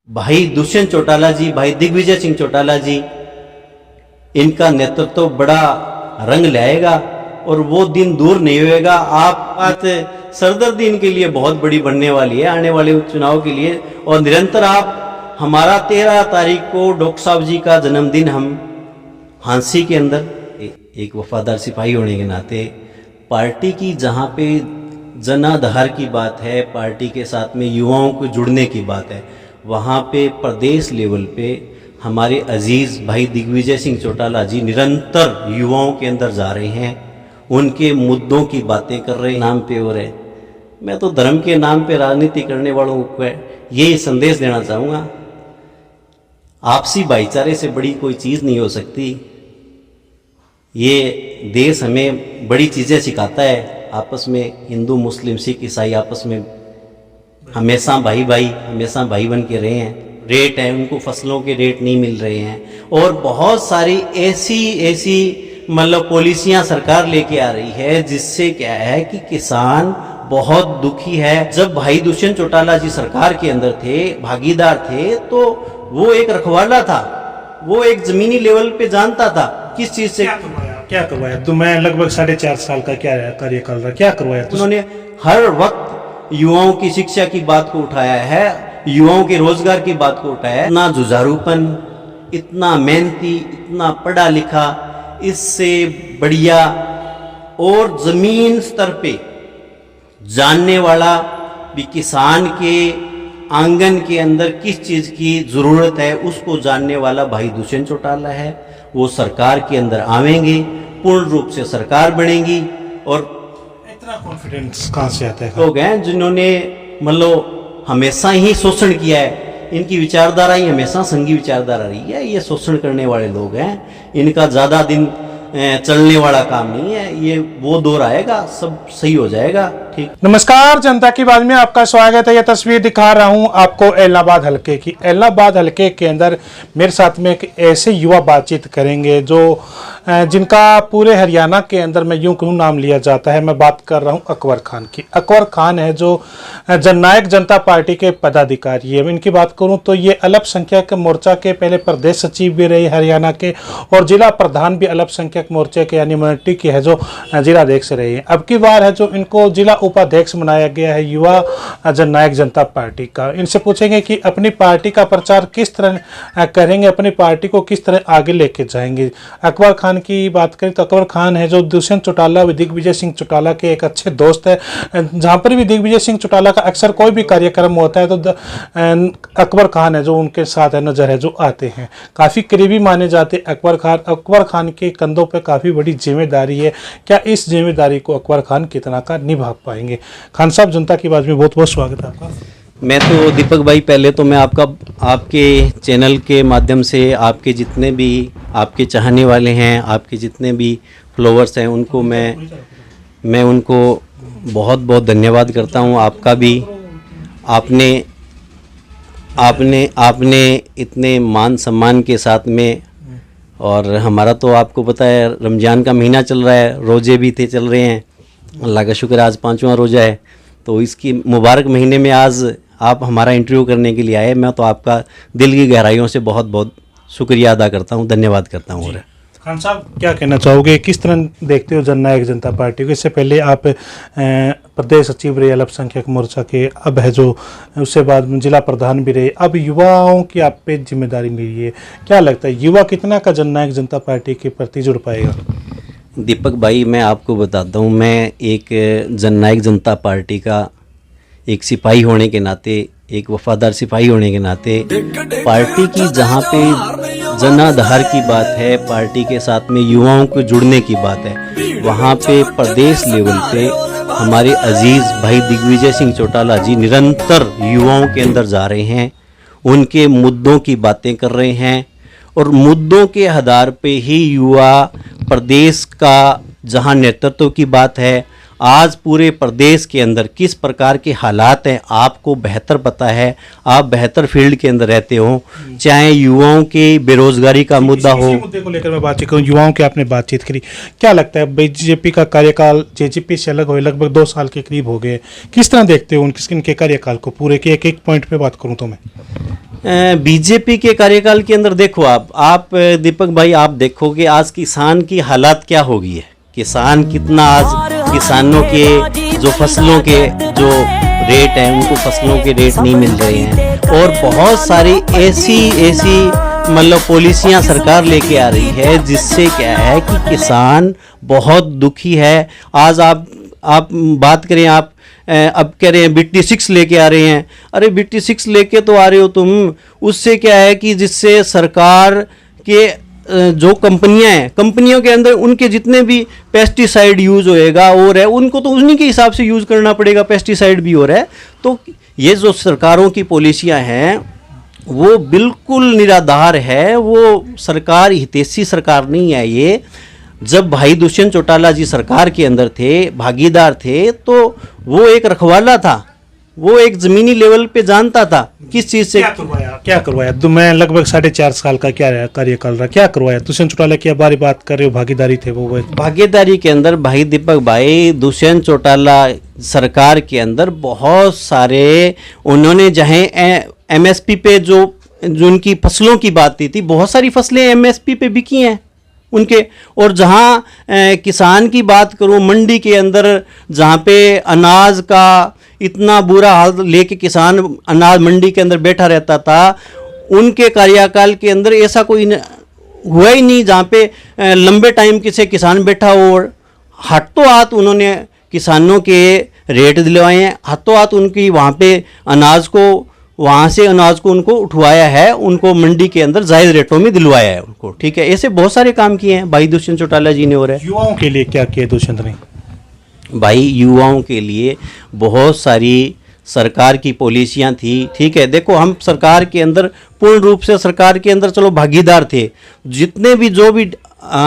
भाई दुष्यंत चौटाला जी, भाई दिग्विजय सिंह चौटाला जी, इनका नेतृत्व तो बड़ा रंग लाएगा और वो दिन दूर नहीं होएगा। आप बात सरदर्दी इनके लिए बहुत बड़ी बनने वाली है आने वाले चुनाव के लिए। और निरंतर आप हमारा 13 तारीख को डॉक्टर साहब जी का जन्मदिन हम हांसी के अंदर एक वफादार सिपाही होने के नाते पार्टी की जहाँ पे जनाधार की बात है, पार्टी के साथ में युवाओं को जुड़ने की बात है, वहाँ पे प्रदेश लेवल पे हमारे अजीज़ भाई दिग्विजय सिंह चौटाला जी निरंतर युवाओं के अंदर जा रहे हैं, उनके मुद्दों की बातें कर रहे हैं नाम पे हो रहे। मैं तो धर्म के नाम पे राजनीति करने वालों को यही संदेश देना चाहूँगा, आपसी भाईचारे से बड़ी कोई चीज़ नहीं हो सकती। ये देश हमें बड़ी चीज़ें सिखाता है, आपस में हिंदू मुस्लिम सिख ईसाई आपस में हमेशा भाई बन के रहे हैं। रेट है उनको, फसलों के रेट नहीं मिल रहे हैं और बहुत सारी ऐसी मतलब पॉलिसियां सरकार लेके आ रही है जिससे क्या है कि किसान बहुत दुखी है। जब भाई दुष्यंत चौटाला जी सरकार के अंदर थे, भागीदार थे, तो वो एक रखवाला था, वो एक जमीनी लेवल पे जानता था किस चीज से क्या करवाया। तो मैं लगभग 4.5 साल का क्या कार्यकाल रहा, क्या करवाया उन्होंने? हर वक्त युवाओं की शिक्षा की बात को उठाया है, युवाओं के रोजगार की बात को उठाया है। इतना जुझारूपन, इतना मेहनती, इतना पढ़ा लिखा, इससे बढ़िया और जमीन स्तर पे जानने वाला भी किसान के आंगन के अंदर किस चीज की जरूरत है उसको जानने वाला भाई दुष्यंत चौटाला है। वो सरकार के अंदर आवेंगे, पूर्ण रूप से सरकार बनेगी। और इतना कॉन्फिडेंस कहाँ से आता है? लोग हैं जिन्होंने मतलब हमेशा ही शोषण किया है, इनकी विचारधारा ही हमेशा संघी विचारधारा रही है। ये शोषण करने वाले लोग हैं, इनका ज़्यादा दिन चलने वाला काम नहीं है। ये वो दौर आएगा, सब सही हो जाएगा। ठीक। नमस्कार, जनता की बात में आपका स्वागत है। यह तस्वीर दिखा रहा हूं आपको एलनाबाद हलके की। एलनाबाद हलके के अंदर मेरे साथ में एक ऐसे युवा बातचीत करेंगे जो जिनका पूरे हरियाणा के अंदर मैं यूं कहूं नाम लिया जाता है। मैं बात कर रहा हूं अकबर खान की। अकबर खान है जो जननायक जनता पार्टी के पदाधिकारी है। इनकी बात करूं तो ये अल्पसंख्यक मोर्चा के पहले प्रदेश सचिव भी रहे हरियाणा के, और जिला प्रधान भी अल्पसंख्यक मोर्चे के यानी माइनॉरिटी के है जो जिलाध्यक्ष रहे हैं। अब की बार है जो इनको जिला उपाध्यक्ष बनाया गया है युवा जननायक जनता पार्टी का। इनसे पूछेंगे कि अपनी पार्टी का प्रचार किस तरह करेंगे, अपनी पार्टी को किस तरह आगे लेके जाएंगे। अकबर खान की बात करें तो अकबर खान है जो दुष्यंत चौटाला व दिग्विजय सिंह चौटाला के एक अच्छे दोस्त है। जहां पर भी दिग्विजय सिंह चौटाला का अक्सर कोई भी कार्यक्रम होता है तो अकबर खान है जो उनके साथ है नजर है जो आते हैं, काफी करीबी माने जाते अकबर खान के कंधों पे काफी बड़ी जिम्मेदारी है। क्या इस जिम्मेदारी को अकबर खान कितना का निभा पाएंगे? खान साहब, जनता की बात में बहुत बहुत स्वागत है आपका। मैं तो दीपक भाई, पहले तो मैं आपके चैनल के माध्यम से आपके जितने भी आपके चाहने वाले हैं, आपके जितने भी फॉलोअर्स हैं, उनको मैं उनको बहुत बहुत धन्यवाद करता हूं। आपका भी आपने इतने मान सम्मान के साथ में, और हमारा तो आपको पता है रमज़ान का महीना चल रहा है, रोज़े भी चल रहे हैं, अल्लाह का शुक्र आज 5वां रोज़ा है। तो इसकी मुबारक महीने में आज आप हमारा इंटरव्यू करने के लिए आए। मैं तो आपका दिल की गहराइयों से बहुत बहुत शुक्रिया अदा करता हूं, धन्यवाद करता हूं। खान साहब, क्या कहना चाहोगे, किस तरह देखते हो जननायक जनता पार्टी को? इससे पहले आप प्रदेश सचिव रहे अल्पसंख्यक मोर्चा के, अब है जो उससे बाद जिला प्रधान भी रहे, अब युवाओं की आप पे जिम्मेदारी मिली है। क्या लगता है युवा कितना का जननायक जनता पार्टी के प्रति जुड़ पाएगा? दीपक भाई, मैं आपको बताता हूँ, मैं एक जननायक जनता पार्टी का एक सिपाही होने के नाते, एक वफादार सिपाही होने के नाते, पार्टी की जहाँ पे जनाधार की बात है, पार्टी के साथ में युवाओं को जुड़ने की बात है, वहाँ पे प्रदेश लेवल पे हमारे अजीज़ भाई दिग्विजय सिंह चौटाला जी निरंतर युवाओं के अंदर जा रहे हैं, उनके मुद्दों की बातें कर रहे हैं और मुद्दों के आधार पे ही युवा प्रदेश का जहां नेतृत्व की बात है, आज पूरे प्रदेश के अंदर किस प्रकार के हालात हैं आपको बेहतर पता है। आप बेहतर फील्ड के अंदर रहते हो, चाहे युवाओं के बेरोजगारी का मुद्दा हो। मुद्दे को लेकर मैं बातचीत करूँ, युवाओं की आपने बातचीत करी, क्या लगता है बीजेपी का कार्यकाल जेजेपी से अलग हुए लगभग 2 साल के करीब हो गए, किस तरह देखते हो इनके कार्यकाल को पूरे के? एक पॉइंट पे बात करूँ तो मैं बीजेपी के कार्यकाल के अंदर देखो आप दीपक भाई, आप देखोगे आज किसान की हालात क्या हो गई है। किसान कितना आज, किसानों के जो फसलों के जो रेट हैं, उनको फसलों के रेट नहीं मिल रहे हैं, और बहुत सारी ऐसी मतलब पॉलिसियां सरकार लेके आ रही है जिससे क्या है कि किसान बहुत दुखी है। आज आप बात करें, आप अब कह रहे हैं BT6 लेके आ रहे हैं। अरे BT6 लेके तो आ रहे हो तुम, उससे क्या है कि जिससे सरकार के जो कंपनियां हैं, कंपनियों के अंदर उनके जितने भी पेस्टिसाइड यूज होएगा और है, उनको तो उन्हीं के हिसाब से यूज करना पड़ेगा, पेस्टिसाइड भी हो रहा है। तो ये जो सरकारों की पॉलिसियां हैं वो बिल्कुल निराधार है, वो सरकार हितैषी सरकार नहीं है ये। जब भाई दुष्यंत चौटाला जी सरकार के अंदर थे, भागीदार थे, तो वो एक रखवाला था, वो एक जमीनी लेवल पे जानता था किस चीज से क्या करवाया। तो मैं लगभग 4.5 साल का क्या कार्यकाल रहा, क्या करवाया दुष्यंत चौटाला की बारी बात कर रहे हो, भागीदारी थे वो। भागीदारी के अंदर भाई दीपक भाई, दुष्यंत चौटाला सरकार के अंदर बहुत सारे उन्होंने जहाँ MSP पे जो उनकी फसलों की बात थी, बहुत सारी फसलें MSP पे बिकी हैं उनके। और जहाँ किसान की बात करूँ, मंडी के अंदर जहाँ पे अनाज का इतना बुरा हाल लेके किसान अनाज मंडी के अंदर बैठा रहता था, उनके कार्यकाल के अंदर ऐसा कोई हुआ ही नहीं जहाँ पे लंबे टाइम से किसान बैठा हो। और हाथों हाथ उन्होंने किसानों के रेट दिलवाए हैं, हाथों हाथ उनकी वहाँ पे वहाँ से अनाज को उनको उठवाया है, उनको मंडी के अंदर जायज़ रेटों में दिलवाया है उनको। ठीक है, ऐसे बहुत सारे काम किए हैं भाई दुष्यंत चौटाला जी ने। हो रहा है युवाओं के लिए क्या किया दुष्यंत ने? भाई युवाओं के लिए बहुत सारी सरकार की पॉलिसियां थी। ठीक है, देखो हम सरकार के अंदर पूर्ण रूप से सरकार के अंदर चलो भागीदार थे। जितने भी जो भी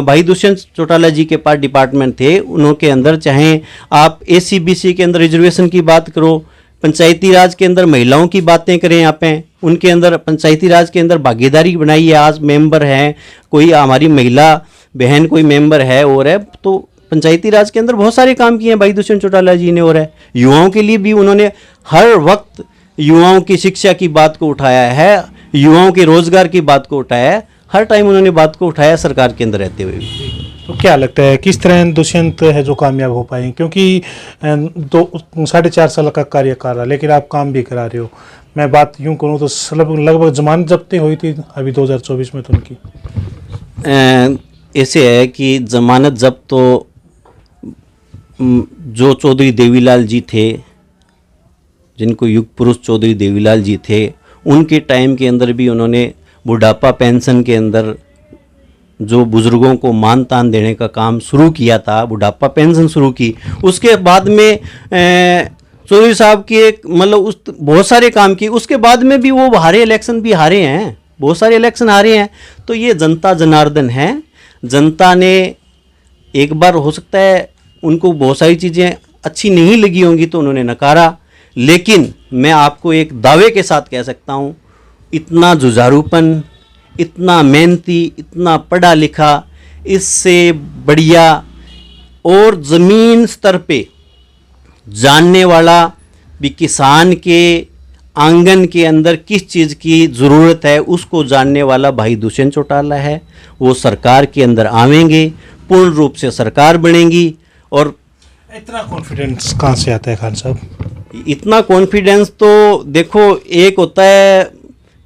भाई दुष्यंत चौटाला जी के पास डिपार्टमेंट थे, उनके अंदर चाहे आप ACBC के अंदर रिजर्वेशन की बात करो, पंचायती राज के अंदर महिलाओं की बातें करें, यहाँ पे उनके अंदर पंचायती राज के अंदर भागीदारी बनाई है। आज मेंबर हैं, कोई हमारी महिला बहन कोई मेंबर है और है, तो पंचायती राज के अंदर बहुत सारे काम किए हैं भाई दुष्यंत चौटाला जी ने। और है युवाओं के लिए भी उन्होंने हर वक्त युवाओं की शिक्षा की बात को उठाया है, युवाओं के रोजगार की बात को उठाया है, हर टाइम उन्होंने बात को उठाया सरकार के अंदर रहते हुए भी। तो क्या लगता है किस तरह दुष्यंत है जो कामयाब हो पाए? क्योंकि 4.5 साल का कार्यकाल रहा, लेकिन आप काम भी करा रहे हो। मैं बात यूं करूं तो लगभग जमानत जब्तें हुई थी अभी 2024 में तो उनकी। ऐसे है कि जमानत जब्त तो जो चौधरी देवीलाल जी थे, जिनको युग पुरुष चौधरी देवीलाल जी थे, उनके टाइम के अंदर भी उन्होंने बुढ़ापा पेंशन के अंदर जो बुजुर्गों को मान तान देने का काम शुरू किया था, बुढ़ापा पेंशन शुरू की। उसके बाद में चौधरी साहब की एक मतलब उस बहुत सारे काम किए। उसके बाद में भी वो हारे, इलेक्शन भी हारे हैं, बहुत सारे इलेक्शन हारे हैं। तो ये जनता जनार्दन है, जनता ने एक बार हो सकता है उनको बहुत सारी चीज़ें अच्छी नहीं लगी होंगी तो उन्होंने नकारा, लेकिन मैं आपको एक दावे के साथ कह सकता हूँ, इतना जुझारूपन, इतना मेहनती, इतना पढ़ा लिखा, इससे बढ़िया और ज़मीन स्तर पे जानने वाला भी किसान के आंगन के अंदर किस चीज़ की ज़रूरत है उसको जानने वाला भाई दुष्यंत चौटाला है। वो सरकार के अंदर आवेंगे, पूर्ण रूप से सरकार बनेगी। और इतना कॉन्फिडेंस कहाँ से आता है खान साहब? इतना कॉन्फिडेंस तो देखो, एक होता है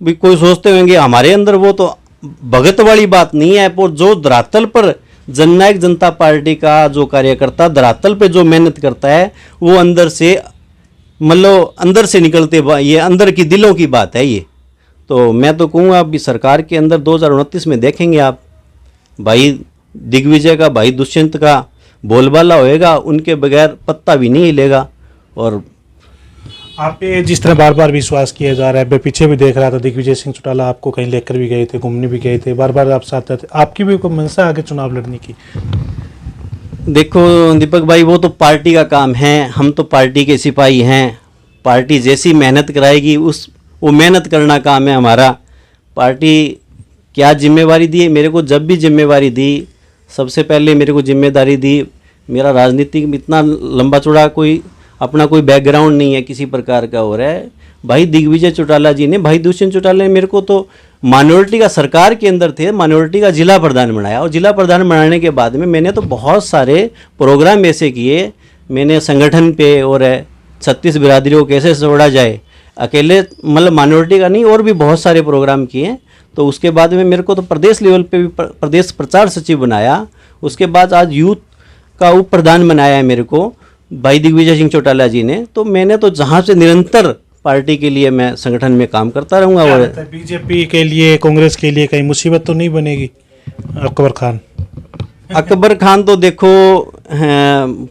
भी कोई सोचते होंगे हमारे अंदर, वो तो भगत वाली बात नहीं है, पर जो धरातल पर जननायक जनता पार्टी का जो कार्यकर्ता धरातल पे जो मेहनत करता है, वो अंदर से मतलब अंदर से निकलते, ये अंदर की दिलों की बात है ये। तो मैं तो कहूँगा अभी सरकार के अंदर 2029 में देखेंगे आप, भाई दिग्विजय का, भाई दुष्यंत का बोलबाला होएगा, उनके बगैर पत्ता भी नहीं हिलेगा। और आप पे जिस तरह बार बार विश्वास किया जा रहा है, मैं पीछे भी देख रहा था दिग्विजय सिंह चौटाला आपको कहीं लेकर भी गए थे, घूमने भी गए थे, बार बार आप साथ थे, आपकी भी कोई मंशा आगे चुनाव लड़ने की? देखो दीपक भाई, वो तो पार्टी का काम है, हम तो पार्टी के सिपाही हैं। पार्टी जैसी मेहनत कराएगी वो मेहनत करना काम है हमारा। पार्टी क्या जिम्मेवारी दी है मेरे को, जब भी जिम्मेवारी दी, सबसे पहले मेरे को जिम्मेदारी दी, मेरा राजनीतिक में इतना लंबा चौड़ा कोई अपना कोई बैकग्राउंड नहीं है किसी प्रकार का हो रहा है। भाई दिग्विजय चौटाला जी ने, भाई दुष्यंत चौटाला ने मेरे को तो माइनॉरिटी का सरकार के अंदर थे, माइनॉरिटी का जिला प्रधान बनाया, और जिला प्रधान बनाने के बाद में मैंने तो बहुत सारे प्रोग्राम ऐसे किए, मैंने संगठन पे और 36 बिरादरियों को कैसे जोड़ा जाए, अकेले मतलब माइनॉरिटी का नहीं, और भी बहुत सारे प्रोग्राम किए। तो उसके बाद में मेरे को तो प्रदेश लेवल पे भी प्रदेश प्रचार सचिव बनाया, उसके बाद आज यूथ का उप प्रधान बनाया है मेरे को भाई दिग्विजय सिंह चौटाला जी ने। तो मैंने तो जहाँ से निरंतर पार्टी के लिए मैं संगठन में काम करता रहूँगा। और बीजेपी के लिए, कांग्रेस के लिए कहीं मुसीबत तो नहीं बनेगी अकबर खान? अकबर खान तो देखो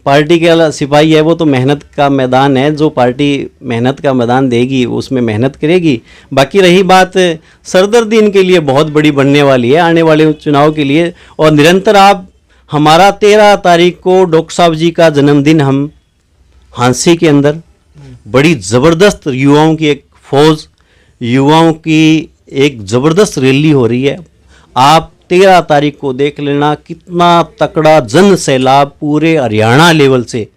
पार्टी के सिपाही है, वो तो मेहनत का मैदान है, जो पार्टी मेहनत का मैदान देगी उसमें मेहनत करेगी। बाकी रही बात सरदर्दी इनके लिए बहुत बड़ी बनने वाली है आने वाले चुनाव के लिए। और निरंतर आप हमारा 13 तारीख को डॉक्टर साहब जी का जन्मदिन हम हांसी के अंदर बड़ी ज़बरदस्त युवाओं की एक फौज, युवाओं की एक ज़बरदस्त रैली हो रही है। आप 13 तारीख को देख लेना कितना तकड़ा जन सैलाब पूरे हरियाणा लेवल से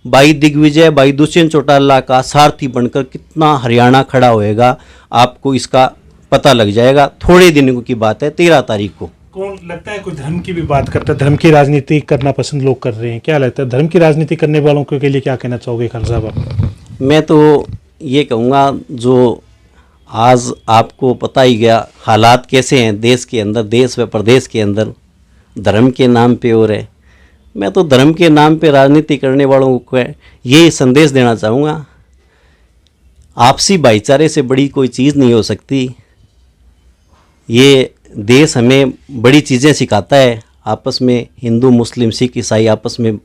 भाई दिग्विजय, भाई दुष्यंत चौटाला का सारथी बनकर कितना हरियाणा खड़ा होएगा, आपको इसका पता लग जाएगा। थोड़े दिनों की बात है, 13 तारीख को। कौन लगता है कोई धर्म की भी बात करता है, धर्म की राजनीति करना पसंद लोग कर रहे हैं, क्या लगता है धर्म की राजनीति करने वालों के लिए क्या कहना चाहोगे खान साहब आप? मैं तो ये कहूँगा, जो आज आपको पता ही गया हालात कैसे हैं देश के अंदर, देश व प्रदेश के अंदर, धर्म के नाम पे हो रहे। मैं तो धर्म के नाम पे राजनीति करने वालों को यही संदेश देना चाहूँगा, आपसी भाईचारे से बड़ी कोई चीज़ नहीं हो सकती। ये देश हमें बड़ी चीज़ें सिखाता है, आपस में हिंदू मुस्लिम सिख ईसाई आपस में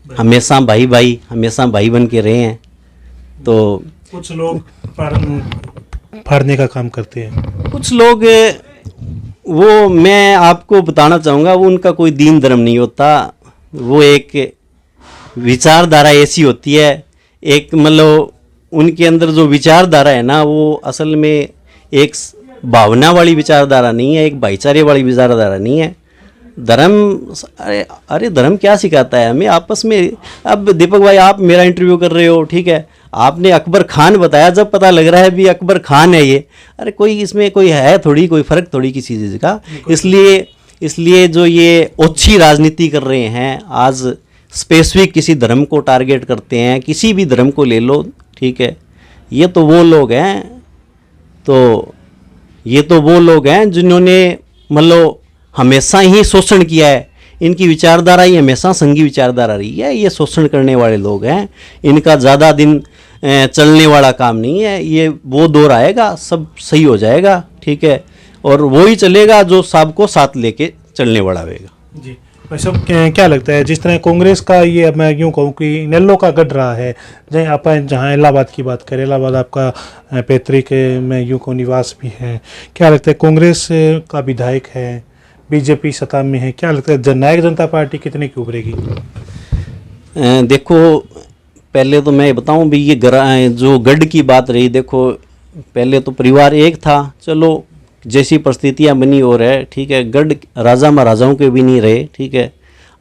हमेशा भाई भाई, हमेशा भाई बन के रहे हैं। तो कुछ लोग फाड़ने का काम करते हैं, कुछ लोग, वो मैं आपको बताना चाहूँगा, वो उनका कोई दीन धर्म नहीं होता, वो एक विचारधारा ऐसी होती है, एक मतलब उनके अंदर जो विचारधारा है ना, वो असल में एक भावना वाली विचारधारा नहीं है, एक भाईचारे वाली विचारधारा नहीं है। धर्म, अरे धर्म क्या सिखाता है हमें आपस में। अब दीपक भाई आप मेरा इंटरव्यू कर रहे हो, ठीक है, आपने अकबर खान बताया, जब पता लग रहा है भी अकबर खान है ये, अरे कोई इसमें कोई है थोड़ी, कोई फर्क थोड़ी किसी चीज़ का। इसलिए जो ये ओछी राजनीति कर रहे हैं, आज स्पेसिफिक किसी धर्म को टारगेट करते हैं, किसी भी धर्म को ले लो, ठीक है, ये तो वो लोग हैं जिन्होंने मतलब हमेशा ही शोषण किया है। इनकी विचारधारा ही हमेशा संघी विचारधारा रही है, ये शोषण करने वाले लोग हैं, इनका ज़्यादा दिन चलने वाला काम नहीं है। ये वो दौर आएगा, सब सही हो जाएगा, ठीक है, और वो ही चलेगा जो सबको साथ लेके चलने वाला होगा। जी भाई साहब, क्या लगता है जिस तरह कांग्रेस का ये, अब मैं यूँ कहूँ कि नेल्लो का गढ़ रहा है, जहाँ इलाहाबाद की बात करें, इलाहाबाद आपका पैतृक में यूँ को निवास भी है, क्या लगता है कांग्रेस का विधायक है, बीजेपी सत्ता में है, क्या लगता है जननायक जनता पार्टी कितने की उभरेगी? देखो पहले तो मैं बताऊं भी, ये जो गढ़ की बात रही, देखो पहले तो परिवार एक था, चलो जैसी परिस्थितियां बनी हो रहे, ठीक है, गढ़ राजा महाराजाओं के भी नहीं रहे, ठीक है।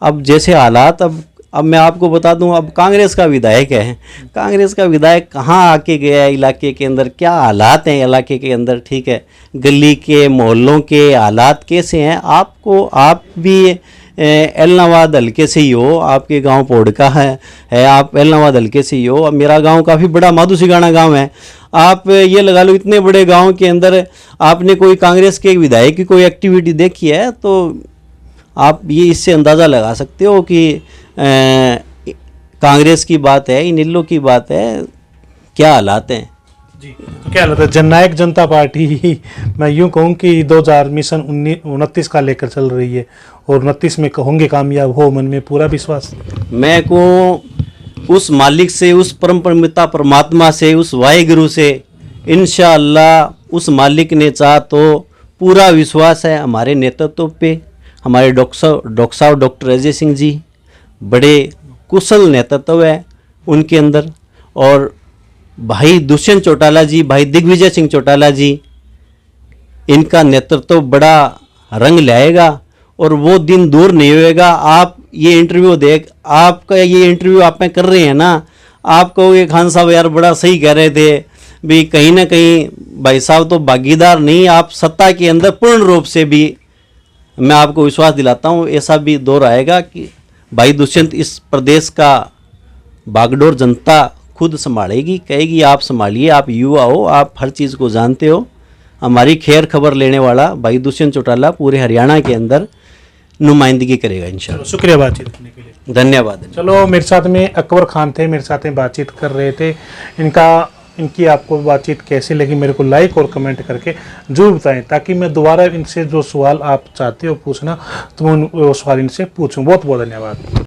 अब जैसे हालात, अब मैं आपको बता दूं, अब कांग्रेस का विधायक है, कांग्रेस का विधायक कहाँ आके गया है इलाके के अंदर, क्या हालात हैं इलाके के अंदर, ठीक है, गली के मोहल्लों के हालात कैसे हैं, आप भी एलनाबाद हल्के से ही हो, आपके गांव पौड़ का है, आप एलनाबाद हल्के से ही हो। अब मेरा गांव काफ़ी बड़ा माधुसिगाना गांव है, आप ये लगा लो इतने बड़े गांव के अंदर आपने कोई कांग्रेस के विधायक की कोई एक्टिविटी देखी है, तो आप ये इससे अंदाज़ा लगा सकते हो कि कांग्रेस की बात है, इनेलो की बात है, क्या हालात हैं। जी, तो क्या लगता है जननायक जनता पार्टी, मैं यूं कहूं कि 2000 मिशन 29 का लेकर चल रही है, और 29 में होंगे कामयाब, हो मन में पूरा विश्वास? मैं को उस मालिक से, उस परम पिता परमात्मा से, उस वाहिगुरु से इंशाअल्लाह उस मालिक ने चाहा तो पूरा विश्वास है हमारे नेतृत्व पे। हमारे डॉक्टर अजय सिंह जी बड़े कुशल नेतृत्व है उनके अंदर, और भाई दुष्यंत चौटाला जी, भाई दिग्विजय सिंह चौटाला जी, इनका नेतृत्व बड़ा रंग लाएगा, और वो दिन दूर नहीं होएगा। आप ये इंटरव्यू आपका ये इंटरव्यू आप में कर रहे हैं ना, आप कहोगे खान साहब यार बड़ा सही कह रहे थे, भी कहीं ना कहीं भाई साहब तो भागीदार नहीं, आप सत्ता के अंदर पूर्ण रूप से भी मैं आपको विश्वास दिलाता हूँ ऐसा भी दौर आएगा कि भाई दुष्यंत इस प्रदेश का बागडोर जनता खुद संभालेगी, कहेगी आप संभालिए, आप युवा हो, आप हर चीज़ को जानते हो। हमारी खैर खबर लेने वाला भाई दुष्यंत चौटाला पूरे हरियाणा के अंदर नुमाइंदगी करेगा इंशाल्लाह। शुक्रिया बातचीत करने के लिए। धन्यवाद। चलो, मेरे साथ में अकबर खान थे, मेरे साथ में बातचीत कर रहे थे। इनकी आपको बातचीत कैसी लगी मेरे को लाइक और कमेंट करके जरूर बताएं, ताकि मैं दोबारा इनसे जो सवाल आप चाहते हो पूछना तो मैं वो सवाल इनसे पूछूं। बहुत बहुत धन्यवाद।